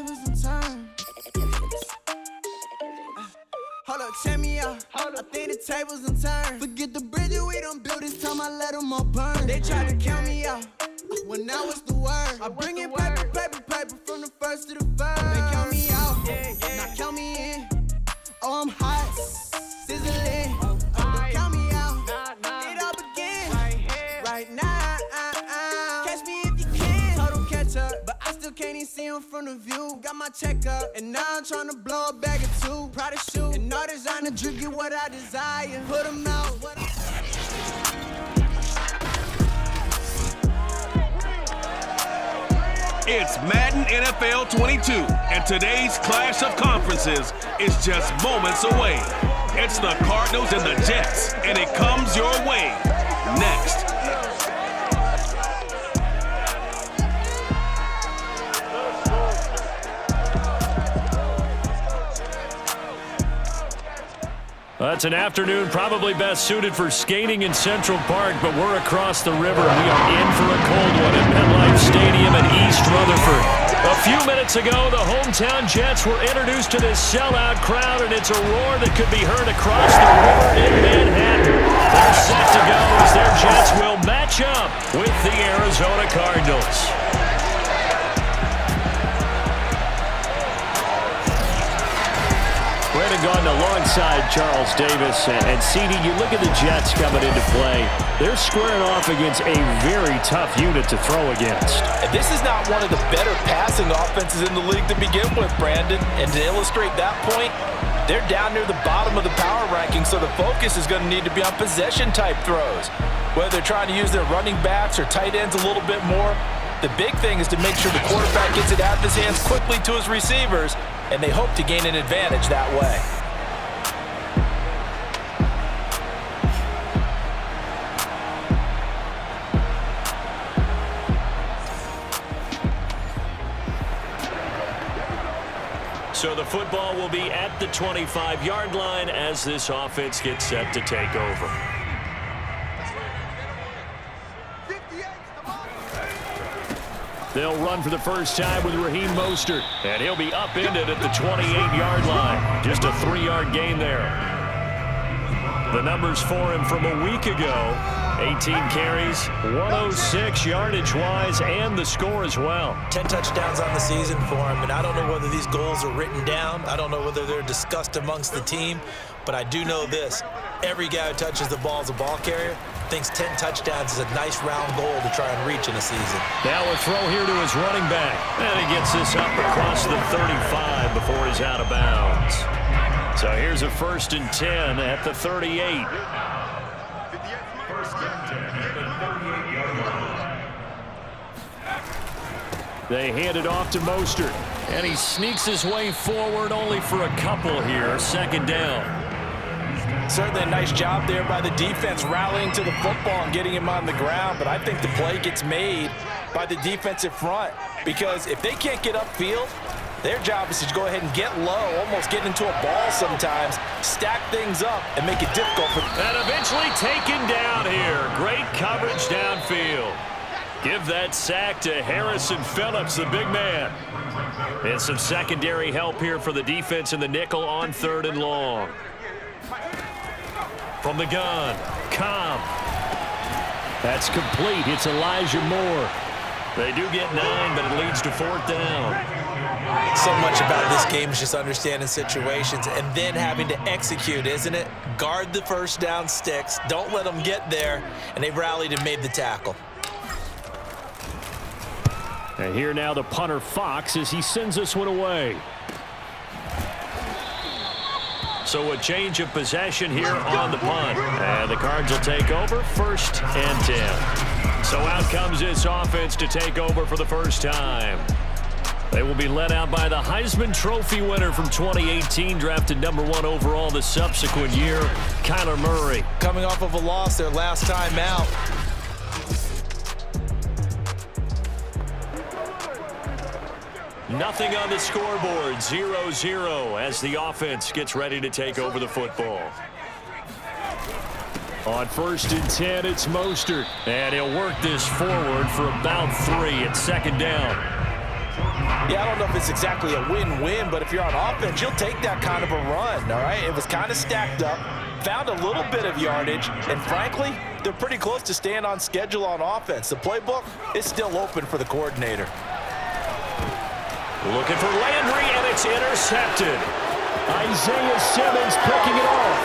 tables and turn. Hold up, check me out. I think the tables and turn. Forget the bridges we done built, this time I let them all burn. They tried to count me out. Well, now what's the word? I bring in paper, paper, paper from the first to the third. They count me out, now count me in. Oh, I'm hot, sizzling. Don't count me out, it all begins right now. Catch me if you can. Total catch up, but I still can't even see him from the view. Got my check up, and now I'm trying to blow a bag of two. Proud of shoe, and all designer drip, get what I desire. Put them out. It's Madden NFL 22, and today's clash of conferences is just moments away. It's the Cardinals and the Jets, and it comes your way next. It's an afternoon probably best suited for skating in Central Park, but we're across the river. We are in for a cold one at MetLife Stadium in East Rutherford. A few minutes ago, the hometown Jets were introduced to this sellout crowd, and it's a roar that could be heard across the river in Manhattan. They're set to go as their Jets will match up with the Arizona Cardinals. Brandon Gaudin alongside Charles Davis. And CD, you look at the Jets coming into play. They're squaring off against a very tough unit to throw against. And this is not one of the better passing offenses in the league to begin with, Brandon. And to illustrate that point, they're down near the bottom of the power ranking, so the focus is going to need to be on possession-type throws. Whether they're trying to use their running backs or tight ends a little bit more, the big thing is to make sure the quarterback gets it out of his hands quickly to his receivers, and they hope to gain an advantage that way. So the football will be at the 25-yard line as this offense gets set to take over. They'll run for the first time with Raheem Mostert, and he'll be upended at the 28-yard line. Just a 3-yard gain there. The numbers for him from a week ago: 18 carries, 106 yardage-wise, and the score as well. 10 touchdowns on the season for him, and I don't know whether these goals are written down. I don't know whether they're discussed amongst the team, but I do know this. Every guy who touches the ball as a ball carrier thinks 10 touchdowns is a nice round goal to try and reach in a season. Now a throw here to his running back. And he gets this up across the 35 before he's out of bounds. So here's a 1st and 10 at the 38. They hand it off to Mostert, and he sneaks his way forward only for a couple here. 2nd down. Certainly a nice job there by the defense rallying to the football and getting him on the ground, but I think the play gets made by the defensive front, because if they can't get upfield, their job is to go ahead and get low, almost get into a ball sometimes, stack things up, and make it difficult for them. And eventually taken down here. Great coverage downfield. Give that sack to Harrison Phillips, the big man. And some secondary help here for the defense in the nickel on 3rd and long. From the gun, Cobb. That's complete. It's Elijah Moore. They do get 9, but it leads to 4th down. So much about this game is just understanding situations and then having to execute, isn't it? Guard the first down sticks. Don't let them get there. And they rallied and made the tackle. And here now the punter Fox as he sends this one away. So a change of possession here on the punt. And the Cards will take over 1st and 10. So out comes this offense to take over for the first time. They will be led out by the Heisman Trophy winner from 2018, drafted #1 overall the subsequent year, Kyler Murray. Coming off of a loss their last time out. Nothing on the scoreboard, 0-0 as the offense gets ready to take over the football. On 1st and 10, it's Mostert, and he'll work this forward for about 3 at 2nd down. Yeah, I don't know if it's exactly a win-win, but if you're on offense, you'll take that kind of a run, all right? It was kind of stacked up, found a little bit of yardage, and frankly, they're pretty close to staying on schedule on offense. The playbook is still open for the coordinator. Looking for Landry, and it's intercepted. Isaiah Simmons picking it off.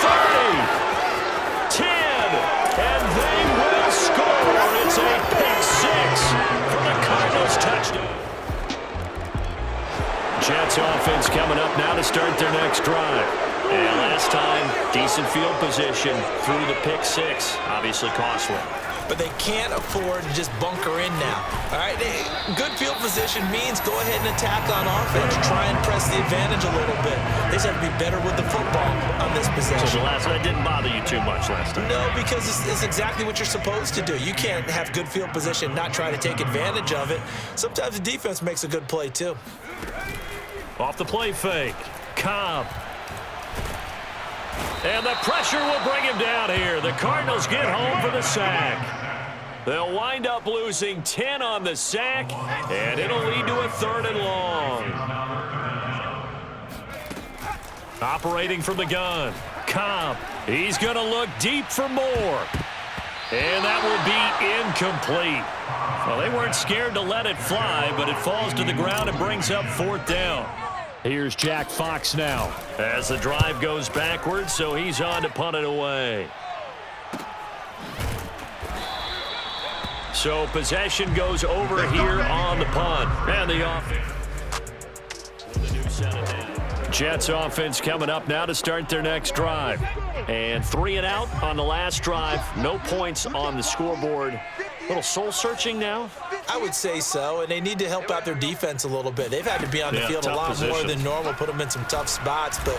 30, 10, and they will score. It's a pick six for the Cardinals touchdown. Jets offense coming up now to start their next drive. And last time, decent field position through the pick six. Obviously costly. But they can't afford to just bunker in now. All right, good field position means go ahead and attack on offense. Try and press the advantage a little bit. They just have to be better with the football on this possession. So that didn't bother you too much last time? No, because it's exactly what you're supposed to do. You can't have good field position, not try to take advantage of it. Sometimes the defense makes a good play, too. Off the play fake. Cobb. And the pressure will bring him down here. The Cardinals get home for the sack. They'll wind up losing 10 on the sack, and it'll lead to a 3rd and long. Operating from the gun. Cobb. He's going to look deep for more. And that will be incomplete. Well, they weren't scared to let it fly, but it falls to the ground and brings up 4th down. Here's Jack Fox now as the drive goes backwards, so he's on to punt it away. So possession goes over here on the punt. And the offense. Jets offense coming up now to start their next drive. And 3 and out on the last drive. No points on the scoreboard. A little soul-searching now? I would say so, and they need to help out their defense a little bit. They've had to be on the field a lot more than normal, put them in some tough spots. But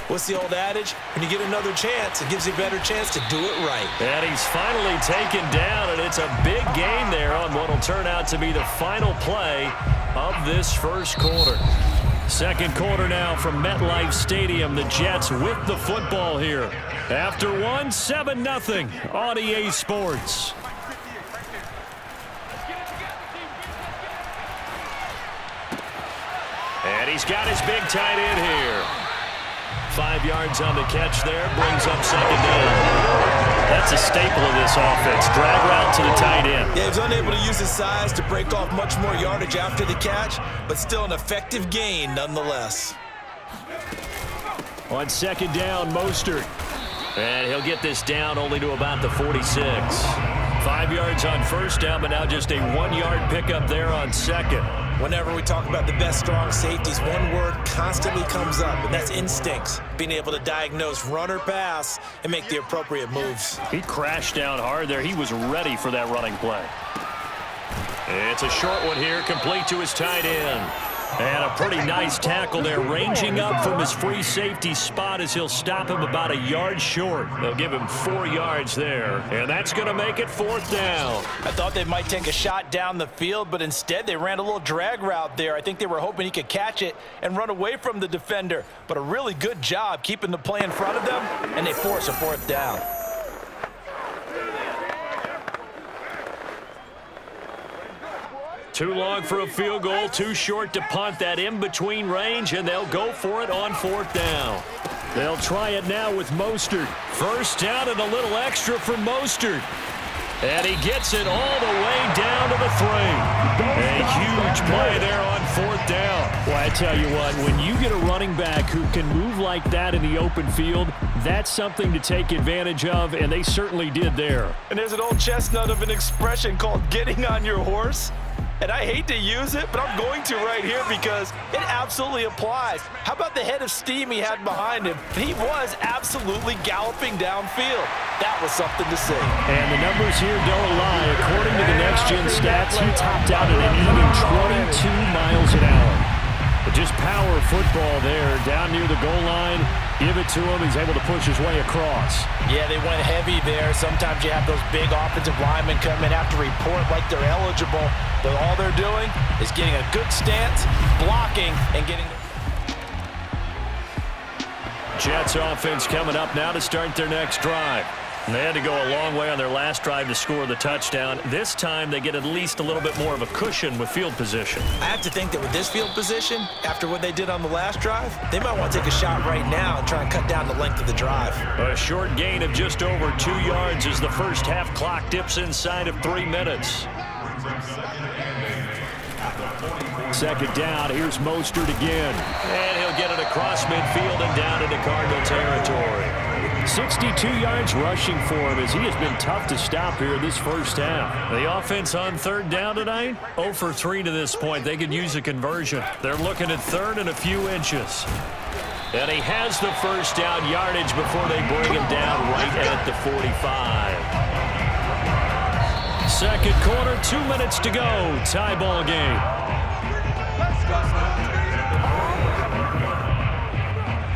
what's the old adage? When you get another chance, it gives you a better chance to do it right. And he's finally taken down, and it's a big gain there on what will turn out to be the final play of this first quarter. Second quarter now from MetLife Stadium. The Jets with the football here. After one, 7-0 on EA Sports. And he's got his big tight end here. 5 yards on the catch there, brings up 2nd down. That's a staple of this offense. Drag route to the tight end. Yeah, he was unable to use his size to break off much more yardage after the catch, but still an effective gain nonetheless. On 2nd down, Mostert. And he'll get this down only to about the 46. 5 yards on 1st down, but now just a 1-yard pickup there on 2nd. Whenever we talk about the best strong safeties, one word constantly comes up, and that's instincts. Being able to diagnose run or pass and make the appropriate moves. He crashed down hard there. He was ready for that running play. It's a short one here, complete to his tight end. And a pretty nice tackle there, ranging up from his free safety spot as he'll stop him about a yard short. They'll give him 4 yards there, and that's going to make it 4th down. I thought they might take a shot down the field, but instead they ran a little drag route there. I think they were hoping he could catch it and run away from the defender, but a really good job keeping the play in front of them, and they force a 4th down. Too long for a field goal, too short to punt. That in-between range, and they'll go for it on 4th down. They'll try it now with Mostert. 1st down and a little extra for Mostert. And he gets it all the way down to the 3. A huge play there on 4th down. Well, I tell you what, when you get a running back who can move like that in the open field, that's something to take advantage of, and they certainly did there. And there's an old chestnut of an expression called getting on your horse. And I hate to use it, but I'm going to right here because it absolutely applies. How about the head of steam he had behind him? He was absolutely galloping downfield. That was something to see. And the numbers here don't lie. According to the next-gen stats, he topped out at an even 22 miles an hour. But just power football there, down near the goal line. Give it to him. He's able to push his way across. Yeah, they went heavy there. Sometimes you have those big offensive linemen come in, have to report like they're eligible. But all they're doing is getting a good stance, blocking, and getting... Jets offense coming up now to start their next drive. They had to go a long way on their last drive to score the touchdown. This time, they get at least a little bit more of a cushion with field position. I have to think that with this field position, after what they did on the last drive, they might want to take a shot right now and try and cut down the length of the drive. A short gain of just over 2 yards as the first half clock dips inside of 3 minutes. Second down, here's Mostert again. And he'll get it across midfield and down into Cardinal territory. 62 yards rushing for him as he has been tough to stop here this first half. The offense on third down tonight, 0 for 3 to this point. They could use a conversion. They're looking at third and a few inches. And he has the first down yardage before they bring him down right at the 45. Second quarter, 2 minutes to go. Tie ball game.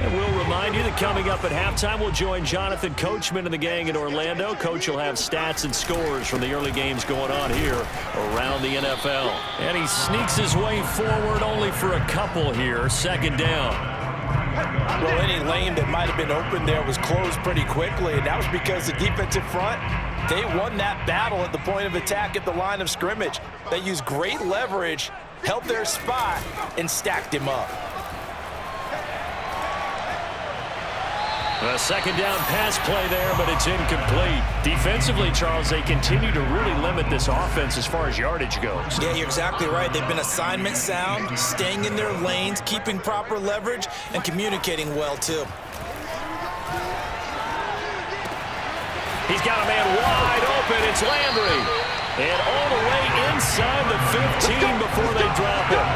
And we'll remind you that coming up at halftime, we'll join Jonathan Coachman and the gang in Orlando. Coach will have stats and scores from the early games going on here around the NFL. And he sneaks his way forward only for a couple here. Second down. Well, any lane that might have been open there was closed pretty quickly, and that was because the defensive front, they won that battle at the point of attack at the line of scrimmage. They used great leverage, held their spot, and stacked him up. A second down pass play there, but it's incomplete. Defensively, Charles, they continue to really limit this offense as far as yardage goes. Yeah, you're exactly right. They've been assignment sound, staying in their lanes, keeping proper leverage, and communicating well, too. He's got a man wide open. It's Landry. And all the way inside the 15 before they drop him.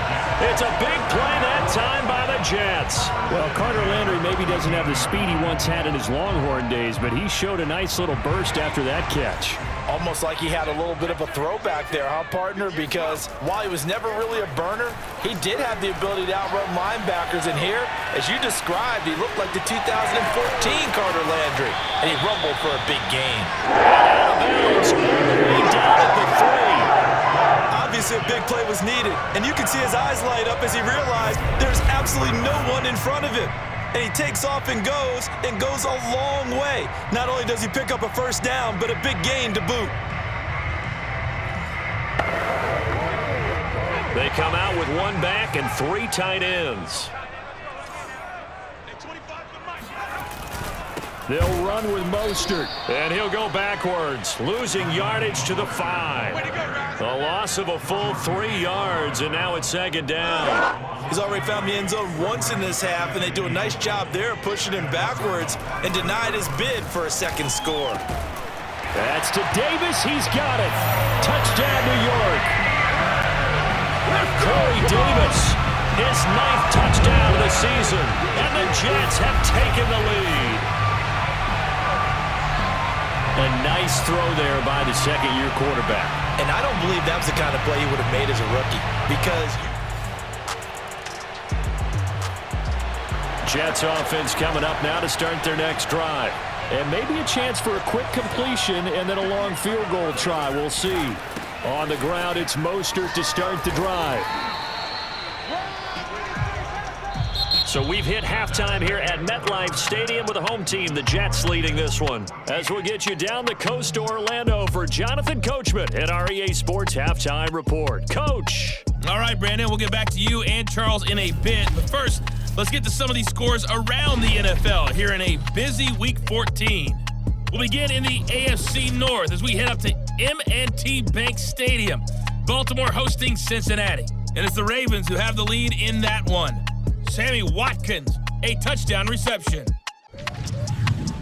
It's a big play that time by the Jets. Well, Carter Landry maybe doesn't have the speed he once had in his Longhorn days, but he showed a nice little burst after that catch. Almost like he had a little bit of a throwback there, huh, partner? Because while he was never really a burner, he did have the ability to outrun linebackers. And here, as you described, he looked like the 2014 Carter Landry. And he rumbled for a big gain. Out of bounds, all the way down at the 3. Obviously, a big play was needed. And you can see his eyes light up as he realized there's absolutely no one in front of him. And he takes off and goes a long way. Not only does he pick up a first down, but a big gain to boot. They come out with 1 back and 3 tight ends. They'll run with Mostert, and he'll go backwards, losing yardage to the 5. A loss of a full 3 yards, and now it's second down. He's already found the end zone once in this half, and they do a nice job there pushing him backwards and denied his bid for a second score. That's to Davis. He's got it. Touchdown, New York. Corey Davis, his 9th touchdown of the season, and the Jets have taken the lead. A nice throw there by the second-year quarterback. And I don't believe that was the kind of play he would have made as a rookie, because Jets offense coming up now to start their next drive. And maybe a chance for a quick completion and then a long field goal try. We'll see. On the ground, it's Mostert to start the drive. So we've hit halftime here at MetLife Stadium with the home team, the Jets, leading this one. As we'll get you down the coast to Orlando for Jonathan Coachman at our EA Sports Halftime Report. Coach. All right, Brandon, we'll get back to you and Charles in a bit. But first, let's get to some of these scores around the NFL here in a busy Week 14. We'll begin in the AFC North as we head up to M&T Bank Stadium. Baltimore hosting Cincinnati. And it's the Ravens who have the lead in that one. Sammy Watkins, a touchdown reception.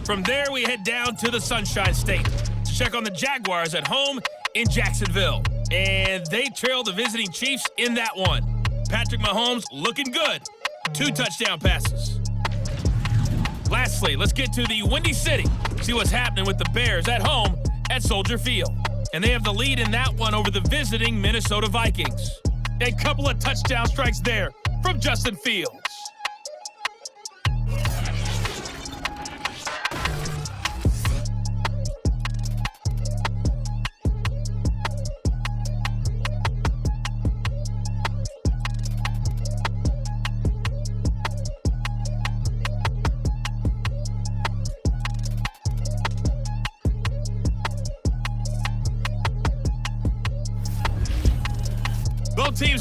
From there, we head down to the Sunshine State to check on the Jaguars at home in Jacksonville. And they trail the visiting Chiefs in that one. Patrick Mahomes looking good. 2 touchdown passes. Lastly, let's get to the Windy City. See what's happening with the Bears at home at Soldier Field. And they have the lead in that one over the visiting Minnesota Vikings. A couple of touchdown strikes there from Justin Fields.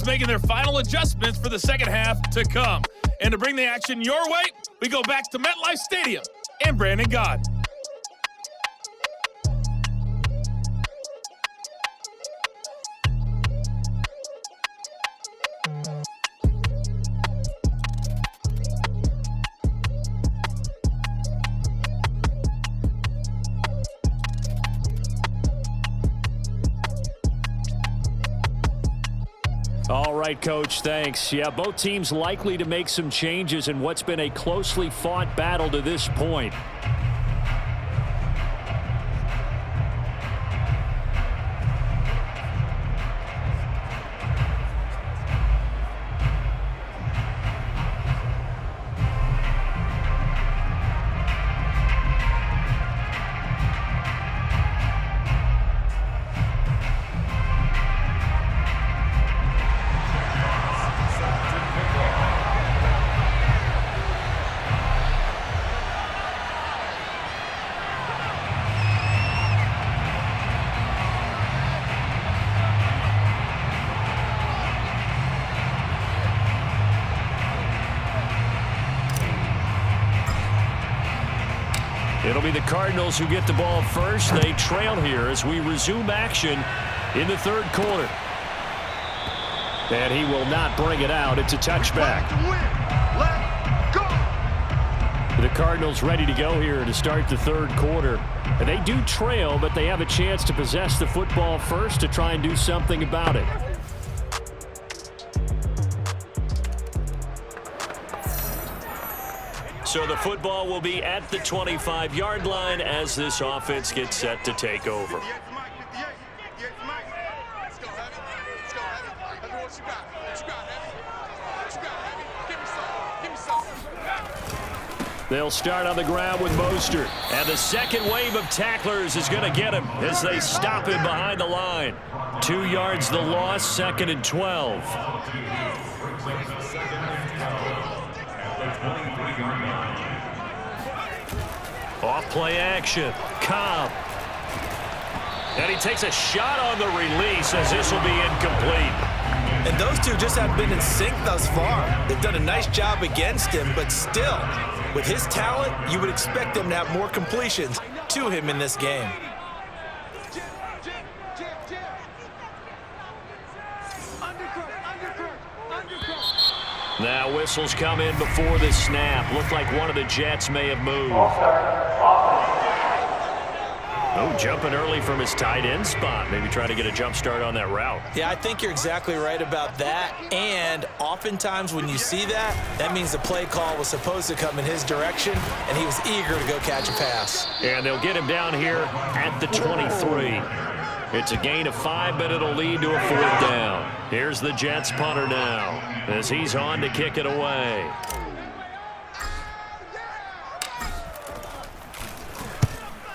Cardinals making their final adjustments for the second half to come. And to bring the action your way, we go back to MetLife Stadium and Brandon Gott. All right, Coach, thanks. Yeah, both teams likely to make some changes in what's been a closely fought battle to this point. It'll be the Cardinals who get the ball first. They trail here as we resume action in the third quarter. And he will not bring it out. It's a touchback. The Cardinals ready to go here to start the third quarter. And they do trail, but they have a chance to possess the football first to try and do something about it. So the football will be at the 25-yard line as this offense gets set to take over. They'll start on the ground with Mostert. And the second wave of tacklers is going to get him as they stop him behind the line. 2 yards the loss, 2nd and 12. Off play action. Cobb. And he takes a shot on the release as this will be incomplete. And those two just have been in sync thus far. They've done a nice job against him, but still, with his talent, you would expect them to have more completions to him in this game. Now whistles come in before the snap. Looked like one of the Jets may have moved. Oh, jumping early from his tight end spot. Maybe trying to get a jump start on that route. Yeah, I think you're exactly right about that. And oftentimes when you see that, that means the play call was supposed to come in his direction, and he was eager to go catch a pass. And they'll get him down here at the 23. It's a gain of 5, but it'll lead to a 4th down. Here's the Jets punter now as he's on to kick it away.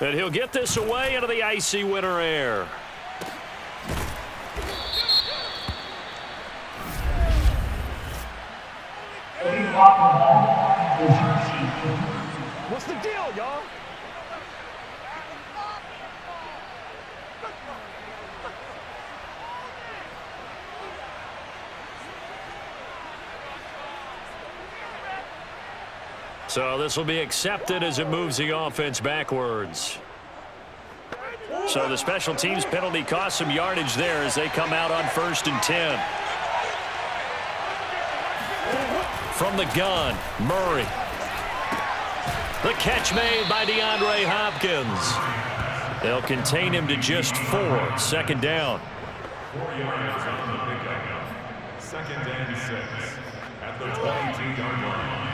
And he'll get this away into the icy winter air. What's the deal, y'all? So this will be accepted as it moves the offense backwards. So the special teams penalty cost some yardage there as they come out on 1st and 10. From the gun, Murray. The catch made by DeAndre Hopkins. They'll contain him to just 4. 2nd down. 4 yards on the pickup. 2nd and 6 at the 22-yard line.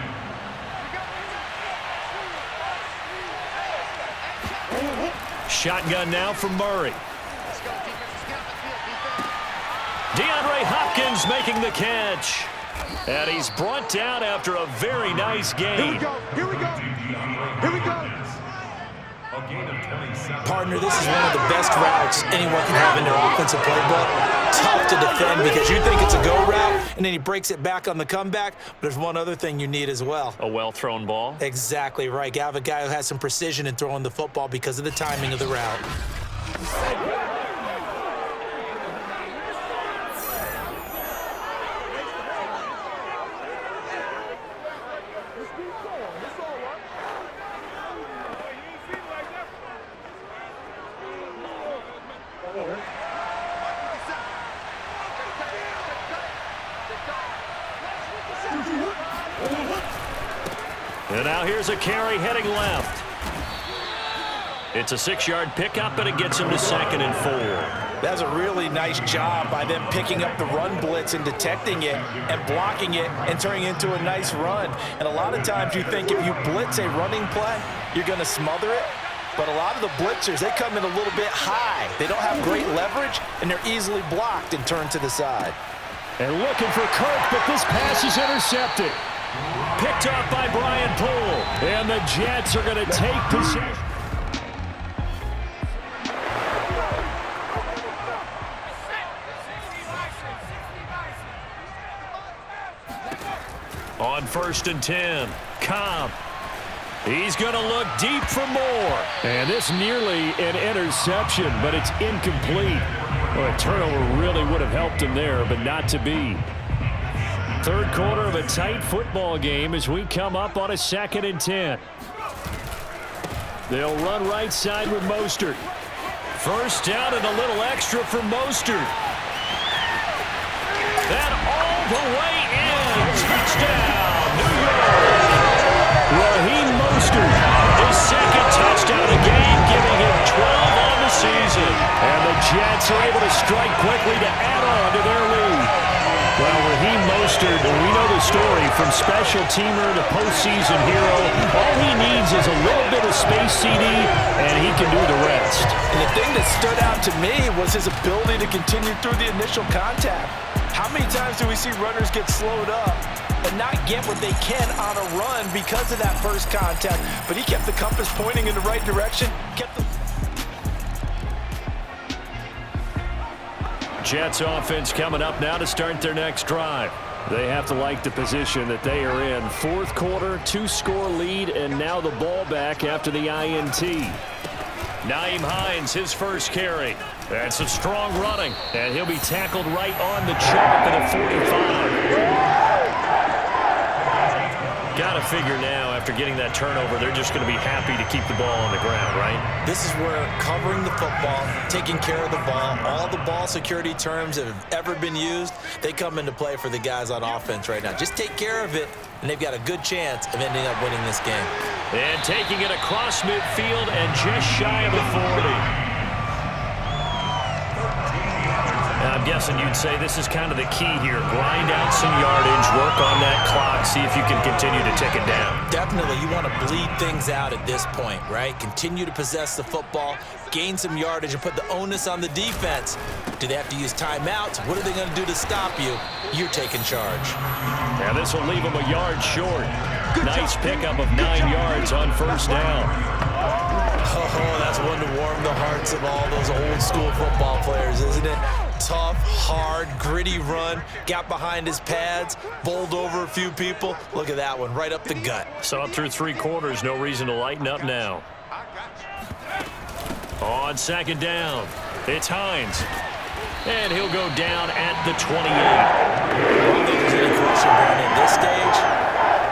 Shotgun now from Murray. DeAndre Hopkins making the catch. And he's brought down after a very nice gain. Here we go. Partner, this is one of the best routes anyone can have in their offensive playbook. Tough to defend because you think it's a go route, and then he breaks it back on the comeback. But there's one other thing you need as well. A well-thrown ball. Exactly right. You have a guy who has some precision in throwing the football because of the timing of the route. And now here's a carry heading left. It's a 6-yard pickup, and it gets him to 2nd and 4. That's a really nice job by them picking up the run blitz and detecting it and blocking it and turning it into a nice run. And a lot of times you think if you blitz a running play, you're going to smother it. But a lot of the blitzers, they come in a little bit high. They don't have great leverage, and they're easily blocked and turned to the side. And looking for Kirk, but this pass is intercepted. Picked off by Brian Poole. And the Jets are going to take possession. On 1st and 10, Cobb. He's going to look deep for more. And this nearly an interception, but it's incomplete. Well, a turnover really would have helped him there, but not to be. 3rd quarter of a tight football game as we come up on a 2nd and 10. They'll run right side with Mostert. 1st down and a little extra for Mostert. That all the way in. Touchdown, New York. Raheem Mostert, his 2nd touchdown of the game, giving him 12 on the season. And the Jets are able to strike quickly to add on to their lead. Well, Raheem Mostert, we know the story, from special teamer to postseason hero. All he needs is a little bit of space, CD, and he can do the rest. And the thing that stood out to me was his ability to continue through the initial contact. How many times do we see runners get slowed up and not get what they can on a run because of that first contact? But he kept the compass pointing in the right direction, kept the... Jets offense coming up now to start their next drive. They have to like the position that they are in. 4th quarter, 2-score lead, and now the ball back after the INT. Nyheim Hines, his first carry. That's some strong running, and he'll be tackled right on the chalk at the 45. Got to figure now, after getting that turnover, they're just going to be happy to keep the ball on the ground, right? This is where covering the football, taking care of the ball, all the ball security terms that have ever been used, they come into play for the guys on offense right now. Just take care of it, and they've got a good chance of ending up winning this game. And taking it across midfield and just shy of the 40. I'm guessing you'd say this is kind of the key here. Grind out some yardage, work on that clock, see if you can continue to tick it down. Definitely, you want to bleed things out at this point, right? Continue to possess the football, gain some yardage, and put the onus on the defense. Do they have to use timeouts? What are they going to do to stop you? You're taking charge. Now this will leave them a yard short. Nice pickup of 9 yards on 1st down. Oh, that's one to warm the hearts of all those old school football players, isn't it? Tough, hard, gritty run, got behind his pads, bowled over a few people. Look at that one, right up the gut. So up through 3 quarters, no reason to lighten up now. On 2nd down, it's Hines. And he'll go down at the 28. I don't think there's any question, Brandon, at this stage.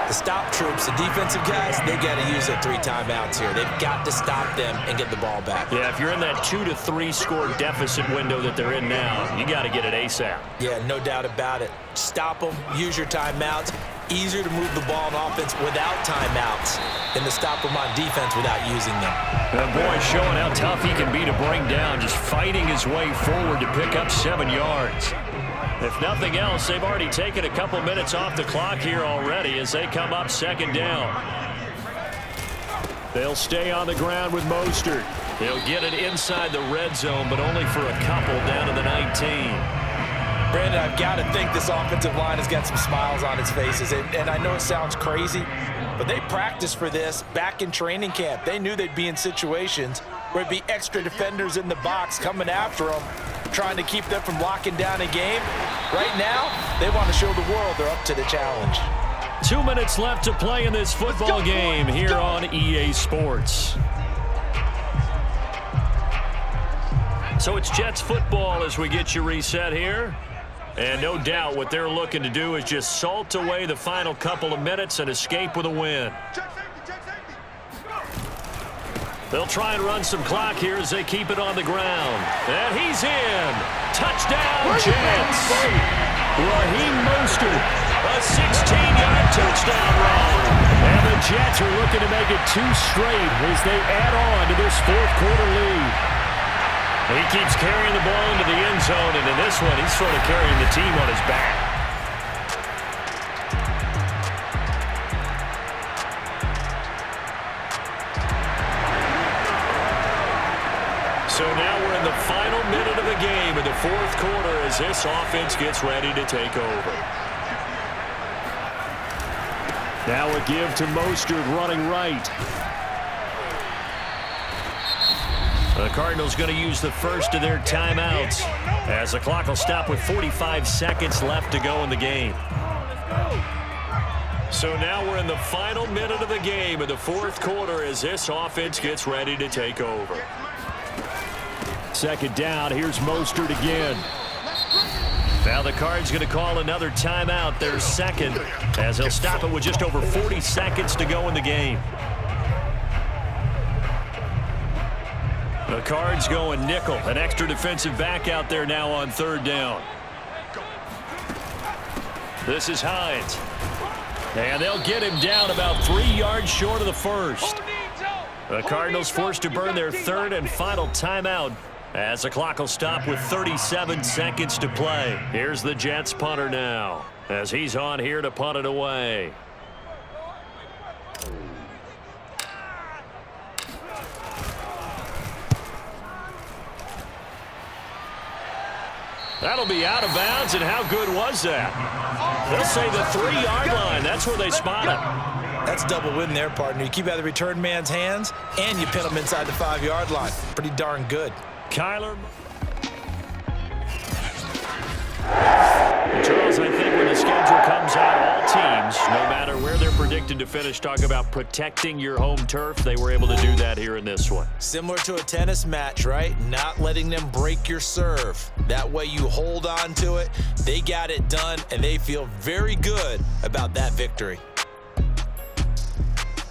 The stop troops, the defensive guys, they got to use their 3 timeouts here. They've got to stop them and get the ball back. Yeah, if you're in that 2 to 3 score deficit window that they're in now, you got to get it ASAP. Yeah, no doubt about it. Stop them, use your timeouts. Easier to move the ball on offense without timeouts than to stop them on defense without using them. And boy, showing how tough he can be to bring down, just fighting his way forward to pick up 7 yards. If nothing else, they've already taken a couple minutes off the clock here already as they come up 2nd down. They'll stay on the ground with Mostert. He'll get it inside the red zone, but only for a couple down to the 19. Brandon, I've got to think this offensive line has got some smiles on its faces. And I know it sounds crazy, but they practiced for this back in training camp. They knew they'd be in situations where it'd be extra defenders in the box coming after them, trying to keep them from locking down a game. Right now, they want to show the world they're up to the challenge. 2 minutes left to play in this football game here on EA Sports. So it's Jets football as we get you reset here. And no doubt what they're looking to do is just salt away the final couple of minutes and escape with a win. They'll try and run some clock here as they keep it on the ground. And he's in. Touchdown, Jets. Raheem Mostert, a 16-yard touchdown run. And the Jets are looking to make it 2 straight as they add on to this fourth quarter lead. He keeps carrying the ball into the end zone, and in this one, he's sort of carrying the team on his back. So now we're in the final minute of the game in the fourth quarter as this offense gets ready to take over. Now a give to Mostert running right. The Cardinals going to use the first of their timeouts as the clock will stop with 45 seconds left to go in the game. So now we're in the final minute of the game in the fourth quarter as this offense gets ready to take over. Second down, here's Mostert again. Now the Cards going to call another timeout, their second, as they'll stop it with just over 40 seconds to go in the game. The Cards going nickel, an extra defensive back out there now on third down. This is Hines. And they'll get him down about 3 yards short of the first. The Cardinals forced to burn their third and final timeout as the clock will stop with 37 seconds to play. Here's the Jets punter now as he's on here to punt it away. That'll be out of bounds, and how good was that? They'll say the 3-yard line. That's where they spot it. That's double win there, partner. You keep out of the return man's hands, and you pin him inside the 5-yard line. Pretty darn good. Kyler. Charles, I think when the schedule comes out, all teams, no matter where they're predicted to finish, talk about protecting your home turf. They were able to do that here in this one. Similar to a tennis match, right? Not letting them break your serve. That way you hold on to it. They got it done, and they feel very good about that victory.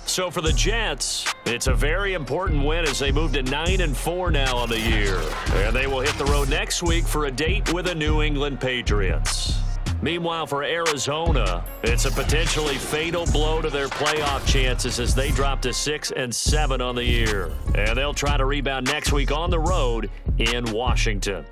So for the Jets, it's a very important win as they move to 9-4 now on the year. And they will hit the road next week for a date with the New England Patriots. Meanwhile, for Arizona, it's a potentially fatal blow to their playoff chances as they drop to 6-7 on the year. And they'll try to rebound next week on the road in Washington.